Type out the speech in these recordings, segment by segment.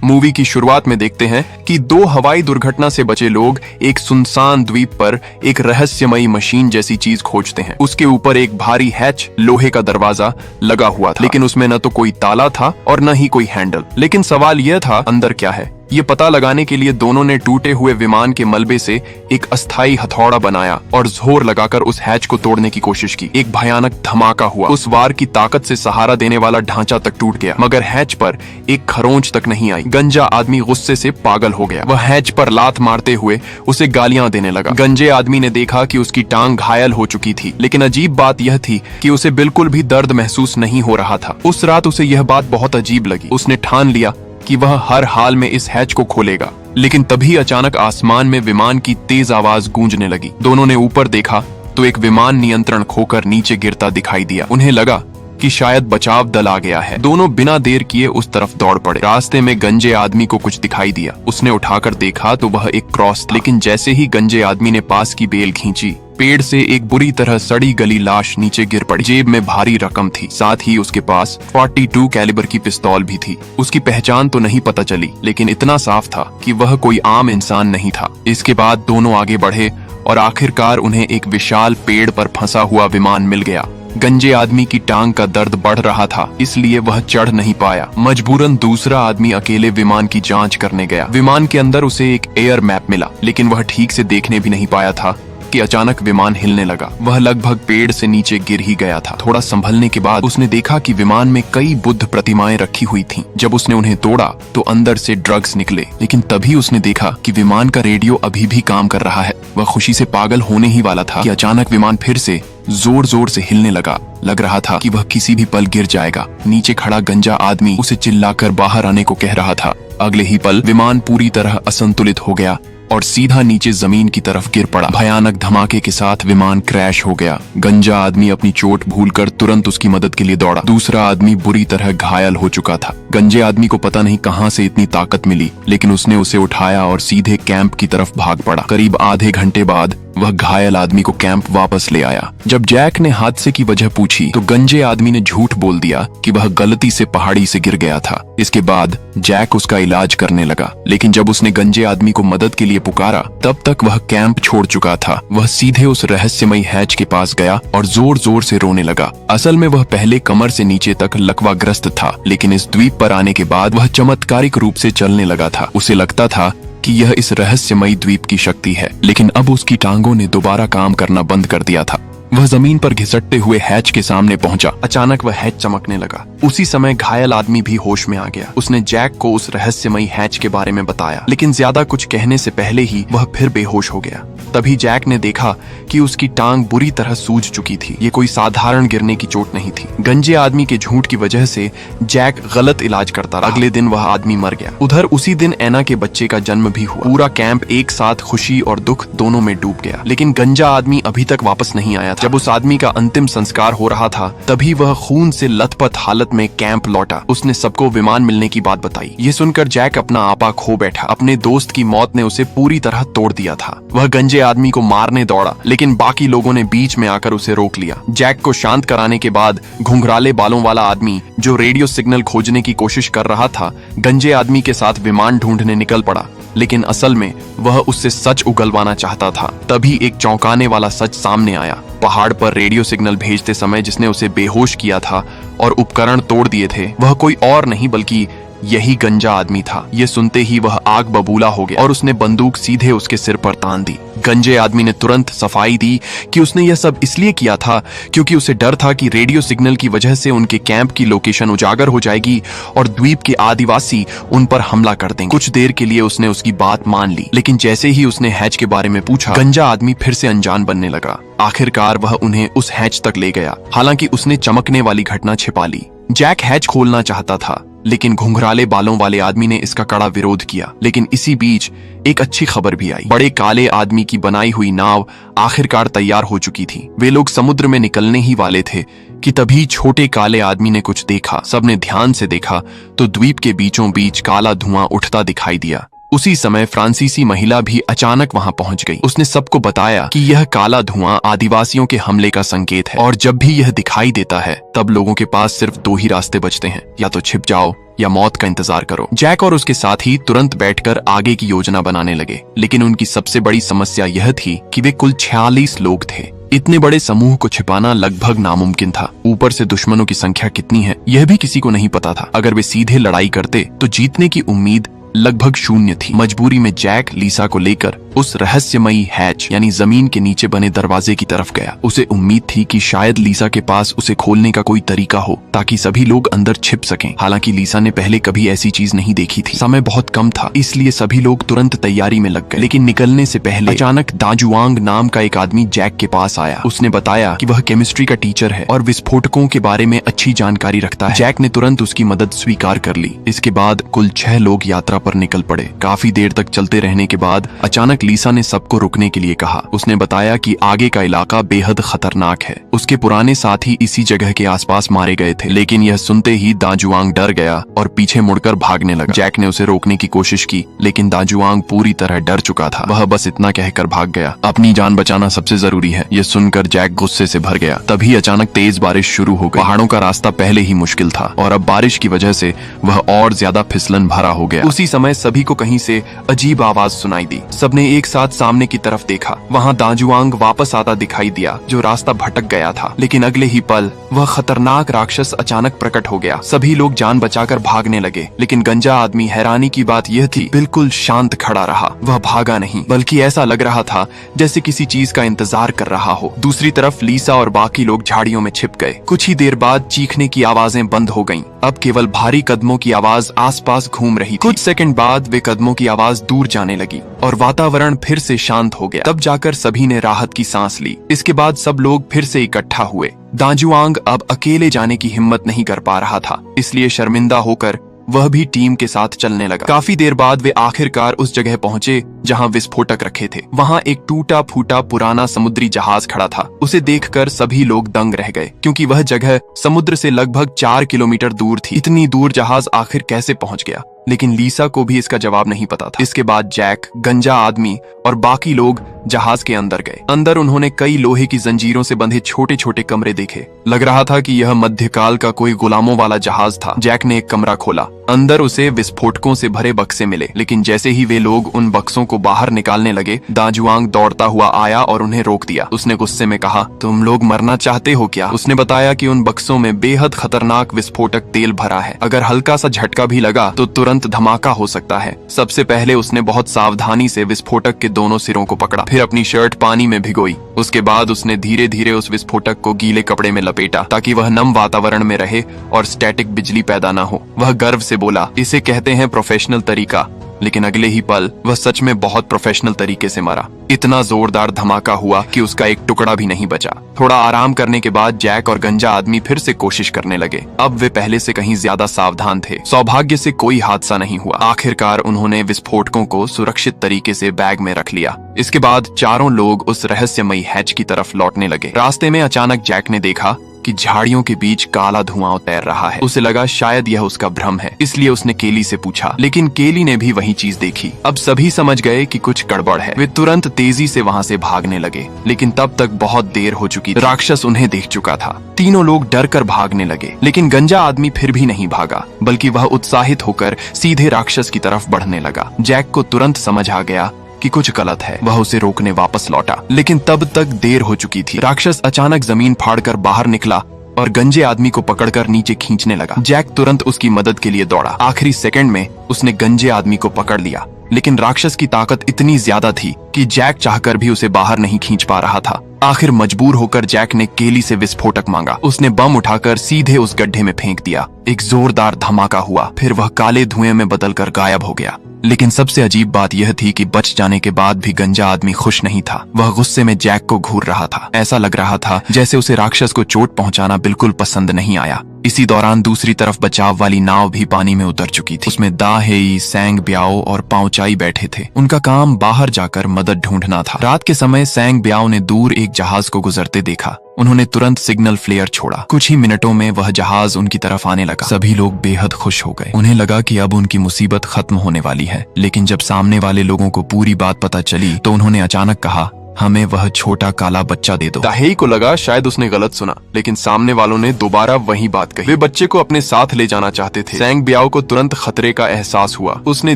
Movie की शुरुआत में देखते हैं कि दो हवाई दुर्घटना से बचे लोग एक सुनसान द्वीप पर एक रहस्यमयी मशीन जैसी चीज खोजते हैं। उसके ऊपर एक भारी हैच लोहे का दरवाजा लगा हुआ था, लेकिन उसमें न तो कोई ताला था और न ही कोई हैंडल। लेकिन सवाल यह था, अंदर क्या है? ये पता लगाने के लिए दोनों ने टूटे हुए विमान के मलबे से एक अस्थायी हथौड़ा बनाया और जोर लगाकर उस हैच को तोड़ने की कोशिश की। एक भयानक धमाका हुआ। उस वार की ताकत से सहारा देने वाला ढांचा तक टूट गया, मगर हैच पर एक खरोंच तक नहीं आई। गंजा आदमी गुस्से से पागल हो गया। वह हैच पर लात मारते हुए उसे गालियां देने लगा। गंजे आदमी ने देखा कि उसकी टांग घायल हो चुकी थी, लेकिन अजीब बात यह थी कि उसे बिल्कुल भी दर्द महसूस नहीं हो रहा था। उस रात उसे यह बात बहुत अजीब लगी। उसने ठान लिया कि वह हर हाल में इस हैच को खोलेगा। लेकिन तभी अचानक आसमान में विमान की तेज आवाज गूंजने लगी। दोनों ने ऊपर देखा तो एक विमान नियंत्रण खोकर नीचे गिरता दिखाई दिया। उन्हें लगा कि शायद बचाव दल आ गया है। दोनों बिना देर किए उस तरफ दौड़ पड़े। रास्ते में गंजे आदमी को कुछ दिखाई दिया। उसने उठाकर देखा तो वह एक क्रॉस था। लेकिन जैसे ही गंजे आदमी ने पास की बेल खींची, पेड़ से एक बुरी तरह सड़ी गली लाश नीचे गिर पड़ी। जेब में भारी रकम थी, साथ ही उसके पास 42 कैलिबर की पिस्तौल भी थी। उसकी पहचान तो नहीं पता चली, लेकिन इतना साफ था कि वह कोई आम इंसान नहीं था। इसके बाद दोनों आगे बढ़े और आखिरकार उन्हें एक विशाल पेड़ पर फंसा हुआ विमान मिल गया। गंजे आदमी की टांग का दर्द बढ़ रहा था, इसलिए वह चढ़ नहीं पाया। मजबूरन दूसरा आदमी अकेले विमान की जांच करने गया। विमान के अंदर उसे एक एयर मैप मिला, लेकिन वह ठीक से देखने भी नहीं पाया था कि अचानक विमान हिलने लगा। वह लगभग पेड़ से नीचे गिर ही गया था। थोड़ा संभलने के बाद उसने देखा कि विमान में कई बुद्ध प्रतिमाएं रखी हुई थीं। जब उसने उन्हें तोड़ा तो अंदर से ड्रग्स निकले, लेकिन तभी उसने देखा कि विमान का रेडियो अभी भी काम कर रहा है। वह खुशी से पागल होने ही वाला था कि अचानक विमान फिर से जोर जोर से हिलने लगा। लग रहा था कि वह किसी भी पल गिर जाएगा। नीचे खड़ा गंजा आदमी उसे चिल्लाकर बाहर आने को कह रहा था। अगले ही पल विमान पूरी तरह असंतुलित हो गया और सीधा नीचे जमीन की तरफ गिर पड़ा। भयानक धमाके के साथ विमान क्रैश हो गया। गंजा आदमी अपनी चोट भूलकर तुरंत उसकी मदद के लिए दौड़ा। दूसरा आदमी बुरी तरह घायल हो चुका था। गंजे आदमी को पता नहीं कहां से इतनी ताकत मिली, लेकिन उसने उसे उठाया और सीधे कैंप की तरफ भाग पड़ा। करीब आधे घंटे बाद वह घायल आदमी को कैंप वापस ले आया। जब जैक ने हादसे की वजह पूछी तो गंजे आदमी ने झूठ बोल दिया कि वह गलती से पहाड़ी से गिर गया था। इसके बाद जैक उसका इलाज करने लगा, लेकिन जब उसने गंजे आदमी को मदद के लिए पुकारा तब तक वह कैंप छोड़ चुका था। वह सीधे उस रहस्यमयी हैच के पास गया और जोर जोर से रोने लगा। असल में वह पहले कमर से नीचे तक लकवाग्रस्त था, लेकिन इस द्वीप पर आने के बाद वह चमत्कारिक रूप से चलने लगा था। उसे लगता था कि यह इस रहस्यमयी द्वीप की शक्ति है, लेकिन अब उसकी टांगों ने दोबारा काम करना बंद कर दिया था। वह जमीन पर घिसटते हुए हैच के सामने पहुंचा। अचानक वह हैच चमकने लगा। उसी समय घायल आदमी भी होश में आ गया। उसने जैक को उस रहस्यमयी हैच के बारे में बताया, लेकिन ज्यादा कुछ कहने से पहले ही वह फिर बेहोश हो गया। तभी जैक ने देखा कि उसकी टांग बुरी तरह सूज चुकी थी। ये कोई साधारण गिरने की चोट नहीं थी। गंजे आदमी के झूठ की वजह से जैक गलत इलाज करता रहा। अगले दिन वह आदमी मर गया। उधर उसी दिन एना के बच्चे का जन्म भी हुआ। पूरा कैंप एक साथ खुशी और दुख दोनों में डूब गया, लेकिन गंजा आदमी अभी तक वापस नहीं आया था। जब उस आदमी का अंतिम संस्कार हो रहा था तभी वह खून से लथपथ हालत में कैंप लौटा। उसने सबको विमान मिलने की बात बताई। ये सुनकर जैक अपना आपा खो बैठा। अपने दोस्त की मौत ने उसे पूरी तरह तोड़ दिया था। वह गंजे आदमी को मारने दौड़ा, लेकिन बाकी लोगों ने बीच में आकर उसे रोक लिया। जैक को शांत कराने के बाद घुंघराले बालों वाला आदमी जो रेडियो सिग्नल खोजने की कोशिश कर रहा था, गंजे आदमी के साथ विमान ढूंढने निकल पड़ा। लेकिन असल में वह उससे सच उगलवाना चाहता था। तभी एक चौंकाने वाला सच सामने आया। पहाड़ पर रेडियो सिग्नल भेजते समय जिसने उसे बेहोश किया था और उपकरण तोड़ दिए थे, वह कोई और नहीं बल्कि यही गंजा आदमी था। ये सुनते ही वह आग बबूला हो गया और उसने बंदूक सीधे उसके सिर पर तान दी। गंजे आदमी ने तुरंत सफाई दी कि उसने यह सब इसलिए किया था क्योंकि उसे डर था कि रेडियो सिग्नल की वजह से उनके कैंप की लोकेशन उजागर हो जाएगी और द्वीप के आदिवासी उन पर हमला कर देंगे। कुछ देर के लिए उसने उसकी बात मान ली, लेकिन जैसे ही उसने हैच के बारे में पूछा, गंजा आदमी फिर से अनजान बनने लगा। आखिरकार वह उन्हें उस हैच तक ले गया। हालांकि उसने चमकने वाली घटना छिपा ली। जैक हैच खोलना चाहता था, लेकिन घुंघराले बालों वाले आदमी ने इसका कड़ा विरोध किया। लेकिन इसी बीच एक अच्छी खबर भी आई। बड़े काले आदमी की बनाई हुई नाव आखिरकार तैयार हो चुकी थी। वे लोग समुद्र में निकलने ही वाले थे कि तभी छोटे काले आदमी ने कुछ देखा। सबने ध्यान से देखा तो द्वीप के बीचों बीच काला धुआं उठता दिखाई दिया। उसी समय फ्रांसीसी महिला भी अचानक वहां पहुंच गई। उसने सबको बताया कि यह काला धुआं आदिवासियों के हमले का संकेत है और जब भी यह दिखाई देता है तब लोगों के पास सिर्फ दो ही रास्ते बचते हैं, या तो छिप जाओ या मौत का इंतजार करो। जैक और उसके साथी तुरंत बैठकर आगे की योजना बनाने लगे, लेकिन उनकी सबसे बड़ी समस्या यह थी कि वे कुल 46 लोग थे। इतने बड़े समूह को छिपाना लगभग नामुमकिन था। ऊपर से दुश्मनों की संख्या कितनी है यह भी किसी को नहीं पता था। अगर वे सीधे लड़ाई करते तो जीतने की उम्मीद लगभग शून्य थी। मजबूरी में जैक लीसा को लेकर उस रहस्यमयी हैच यानी जमीन के नीचे बने दरवाजे की तरफ गया। उसे उम्मीद थी कि शायद लीसा के पास उसे खोलने का कोई तरीका हो ताकि सभी लोग अंदर छिप सकें। हालांकि लीसा ने पहले कभी ऐसी चीज नहीं देखी थी। समय बहुत कम था, इसलिए सभी लोग तुरंत तैयारी में लग गए। लेकिन निकलने से पहले अचानक दाजुआंग नाम का एक आदमी जैक के पास आया। उसने बताया कि वह केमिस्ट्री का टीचर है और विस्फोटकों के बारे में अच्छी जानकारी रखता है। जैक ने तुरंत उसकी मदद स्वीकार कर ली। इसके बाद कुल 6 लोग यात्रा पर निकल पड़े। काफी देर तक चलते रहने के बाद अचानक लीसा ने सबको रुकने के लिए कहा। उसने बताया कि आगे का इलाका बेहद खतरनाक है। उसके पुराने साथी इसी जगह के आसपास मारे गए थे। लेकिन यह सुनते ही दाजुआंग डर गया और पीछे मुड़कर भागने लगा। जैक ने उसे रोकने की कोशिश की, लेकिन दाजुआंग पूरी तरह डर चुका था। वह बस इतना कहकर भाग गया, अपनी जान बचाना सबसे जरूरी है। यह सुनकर जैक गुस्से से भर गया। तभी अचानक तेज बारिश शुरू हो गई। पहाड़ों का रास्ता पहले ही मुश्किल था और अब बारिश की वजह से वह और ज्यादा फिसलन भरा हो गया। उसी समय सभी को कहीं से अजीब आवाज सुनाई दी। सबने एक साथ सामने की तरफ देखा। वहां दाजुआंग वापस आता दिखाई दिया, जो रास्ता भटक गया था। लेकिन अगले ही पल वह खतरनाक राक्षस अचानक प्रकट हो गया। सभी लोग जान बचाकर भागने लगे, लेकिन गंजा आदमी, हैरानी की बात यह थी, बिल्कुल शांत खड़ा रहा। वह भागा नहीं, बल्कि ऐसा लग रहा था जैसे किसी चीज का इंतजार कर रहा हो। दूसरी तरफ लीसा और बाकी लोग झाड़ियों में छिप गए। कुछ ही देर बाद चीखने की आवाजें बंद हो गईं। अब केवल भारी कदमों की आवाज आसपास घूम रही थी। कुछ सेकंड बाद वे कदमों की आवाज दूर जाने लगी और वातावरण फिर से शांत हो गया। तब जाकर सभी ने राहत की सांस ली। इसके बाद सब लोग फिर से इकट्ठा हुए। दाजुआंग अब अकेले जाने की हिम्मत नहीं कर पा रहा था, इसलिए शर्मिंदा होकर वह भी टीम के साथ चलने लगा। काफी देर बाद वे आखिरकार उस जगह पहुंचे जहां विस्फोटक रखे थे। वहां एक टूटा फूटा पुराना समुद्री जहाज खड़ा था। उसे देखकर सभी लोग दंग रह गए, क्योंकि वह जगह समुद्र से लगभग 4 किलोमीटर दूर थी। इतनी दूर जहाज आखिर कैसे पहुंच गया? लेकिन लीसा को भी इसका जवाब नहीं पता था। इसके बाद जैक, गंजा आदमी और बाकी लोग जहाज के अंदर गए। अंदर उन्होंने कई लोहे की जंजीरों से बंधे छोटे छोटे कमरे देखे। लग रहा था कि यह मध्यकाल का कोई गुलामों वाला जहाज था। जैक ने एक कमरा खोला। अंदर उसे विस्फोटकों से भरे बक्से मिले, लेकिन जैसे ही वे लोग उन बक्सों को बाहर निकालने लगे, दाजुआंग दौड़ता हुआ आया और उन्हें रोक दिया। उसने गुस्से में कहा, तुम लोग मरना चाहते हो क्या? उसने बताया कि उन बक्सों में बेहद खतरनाक विस्फोटक तेल भरा है। अगर हल्का सा झटका भी लगा तो तुरंत धमाका हो सकता है। सबसे पहले उसने बहुत सावधानी से विस्फोटक के दोनों सिरों को पकड़ा, फिर अपनी शर्ट पानी में भिगोई। उसके बाद उसने धीरे धीरे उस विस्फोटक को गीले कपड़े में लपेटा ताकि वह नम वातावरण में रहे और स्टैटिक बिजली पैदा न हो। वह गर्व से बोला, इसे कहते हैं प्रोफेशनल तरीका। लेकिन अगले ही पल वह सच में बहुत प्रोफेशनल तरीके से मरा। इतना जोरदार धमाका हुआ कि उसका एक टुकड़ा भी नहीं बचा। थोड़ा आराम करने के बाद जैक और गंजा आदमी फिर से कोशिश करने लगे। अब वे पहले से कहीं ज्यादा सावधान थे। सौभाग्य से कोई हादसा नहीं हुआ। आखिरकार उन्होंने विस्फोटकों को सुरक्षित तरीके से बैग में रख लिया। इसके बाद चारों लोग उस रहस्यमयी हैच की तरफ लौटने लगे। रास्ते में अचानक जैक ने देखा कि झाड़ियों के बीच काला धुआं तैर रहा है। उसे लगा शायद यह उसका भ्रम है, इसलिए उसने केली से पूछा, लेकिन केली ने भी वही चीज देखी। अब सभी समझ गए कि कुछ गड़बड़ है। वे तुरंत तेजी से वहां से भागने लगे, लेकिन तब तक बहुत देर हो चुकी थी। राक्षस उन्हें देख चुका था। तीनों लोग डर कर भागने लगे, लेकिन गंजा आदमी फिर भी नहीं भागा, बल्कि वह उत्साहित होकर सीधे राक्षस की तरफ बढ़ने लगा। जैक को तुरंत समझ आ गया कि कुछ गलत है। वह उसे रोकने वापस लौटा, लेकिन तब तक देर हो चुकी थी। राक्षस अचानक जमीन फाड़कर बाहर निकला और गंजे आदमी को पकड़कर नीचे खींचने लगा। जैक तुरंत उसकी मदद के लिए दौड़ा। आखिरी सेकंड में उसने गंजे आदमी को पकड़ लिया, लेकिन राक्षस की ताकत इतनी ज्यादा थी कि जैक चाहकर भी उसे बाहर नहीं खींच पा रहा था। आखिर मजबूर होकर जैक ने केली से विस्फोटक मांगा। उसने बम उठाकर सीधे उस गड्ढे में फेंक दिया। एक जोरदार धमाका हुआ, फिर वह काले धुएं में बदलकर गायब हो गया। लेकिन सबसे अजीब बात यह थी कि बच जाने के बाद भी गंजा आदमी खुश नहीं था। वह गुस्से में जैक को घूर रहा था। ऐसा लग रहा था जैसे उसे राक्षस को चोट पहुंचाना बिल्कुल पसंद नहीं आया। इसी दौरान दूसरी तरफ बचाव वाली नाव भी पानी में उतर चुकी थी। उसमें दा हेई, सैंग ब्याओ और पांचाई बैठे थे। उनका काम बाहर जाकर मदद ढूंढना था। रात के समय सैंग ब्याओ ने दूर एक जहाज को गुजरते देखा। उन्होंने तुरंत सिग्नल फ्लेयर छोड़ा। कुछ ही मिनटों में वह जहाज उनकी तरफ आने लगा। सभी लोग बेहद खुश हो गए। उन्हें लगा कि अब उनकी मुसीबत खत्म होने वाली है। लेकिन जब सामने वाले लोगों को पूरी बात पता चली तो उन्होंने अचानक कहा, हमें वह छोटा काला बच्चा दे दो। दाहेई को लगा शायद उसने गलत सुना, लेकिन सामने वालों ने दोबारा वही बात कही। वे बच्चे को अपने साथ ले जाना चाहते थे। सैंग ब्याओ को तुरंत खतरे का एहसास हुआ। उसने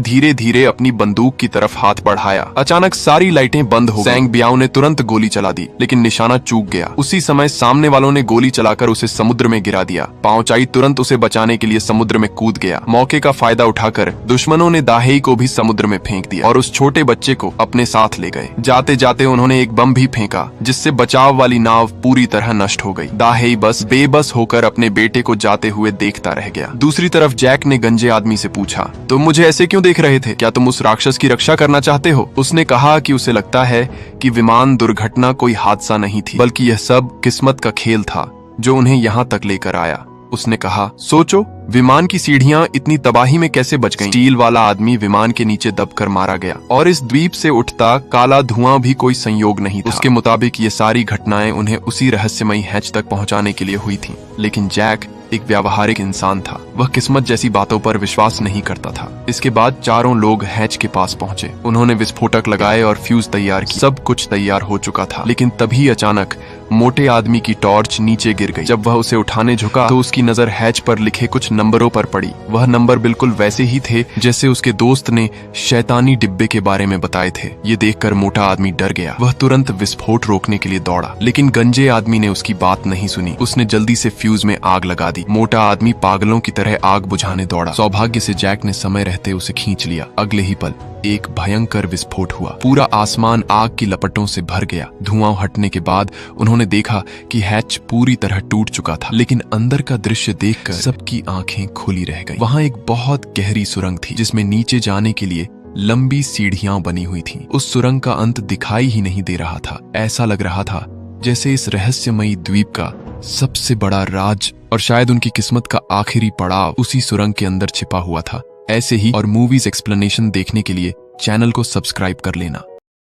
धीरे धीरे अपनी बंदूक की तरफ हाथ बढ़ाया। अचानक सारी लाइटें बंद हो गईं। सैंग ब्याओ ने तुरंत गोली चला दी, लेकिन निशाना चूक गया। उसी समय सामने वालों ने गोली चलाकर उसे समुद्र में गिरा दिया। पांचाई तुरंत उसे बचाने के लिए समुद्र में कूद गया। मौके का फायदा उठाकर दुश्मनों ने दाहेई को भी समुद्र में फेंक दिया और उस छोटे बच्चे को अपने साथ ले गए। जाते जाते उन्होंने एक बम भी फेंका, जिससे बचाव वाली नाव पूरी तरह नष्ट हो गई। दाहेई बस बेबस होकर अपने बेटे को जाते हुए देखता रह गया। दूसरी तरफ जैक ने गंजे आदमी से पूछा, तुम मुझे ऐसे क्यों देख रहे थे? क्या तुम उस राक्षस की रक्षा करना चाहते हो? उसने कहा कि उसे लगता है कि विमान दुर्घटना कोई हादसा नहीं थी, बल्कि यह सब किस्मत का खेल था जो उन्हें यहाँ तक लेकर आया। उसने कहा, सोचो, विमान की सीढ़ियां इतनी तबाही में कैसे बच गईं? स्टील वाला आदमी विमान के नीचे दबकर मारा गया और इस द्वीप से उठता काला धुआं भी कोई संयोग नहीं था। उसके मुताबिक ये सारी घटनाएं उन्हें उसी रहस्यमयी हैच तक पहुंचाने के लिए हुई थीं। लेकिन जैक एक व्यावहारिक इंसान था। वह किस्मत जैसी बातों पर विश्वास नहीं करता था। इसके बाद चारों लोग हैच के पास पहुंचे। उन्होंने विस्फोटक लगाए और फ्यूज तैयार की। सब कुछ तैयार हो चुका था, लेकिन तभी अचानक मोटे आदमी की टॉर्च नीचे गिर गई। जब वह उसे उठाने झुका तो उसकी नजर हैच पर लिखे कुछ नंबरों पर पड़ी। वह नंबर बिल्कुल वैसे ही थे जैसे उसके दोस्त ने शैतानी डिब्बे के बारे में बताए थे। ये देखकर मोटा आदमी डर गया। वह तुरंत विस्फोट रोकने के लिए दौड़ा, लेकिन गंजे आदमी ने उसकी बात नहीं सुनी। उसने जल्दी से फ्यूज में आग लगा दी। मोटा आदमी पागलों की तरह आग बुझाने दौड़ा। सौभाग्य से जैक ने समय रहते उसे खींच लिया। अगले ही पल एक भयंकर विस्फोट हुआ। पूरा आसमान आग की लपटों से भर गया। धुआं हटने के बाद उन्होंने देखा कि हैच पूरी तरह टूट चुका था, लेकिन अंदर का दृश्य देखकर सबकी आंखें खुली रह गईं। वहां एक बहुत गहरी सुरंग थी, जिसमें नीचे जाने के लिए लंबी सीढ़ियां बनी हुई थीं। उस सुरंग का अंत दिखाई ही नहीं दे रहा था। ऐसा लग रहा था जैसे इस रहस्यमयी द्वीप का सबसे बड़ा राज और शायद उनकी किस्मत का आखिरी पड़ाव उसी सुरंग के अंदर छिपा हुआ था। ऐसे ही और मूवीज एक्सप्लेनेशन देखने के लिए चैनल को सब्सक्राइब कर लेना।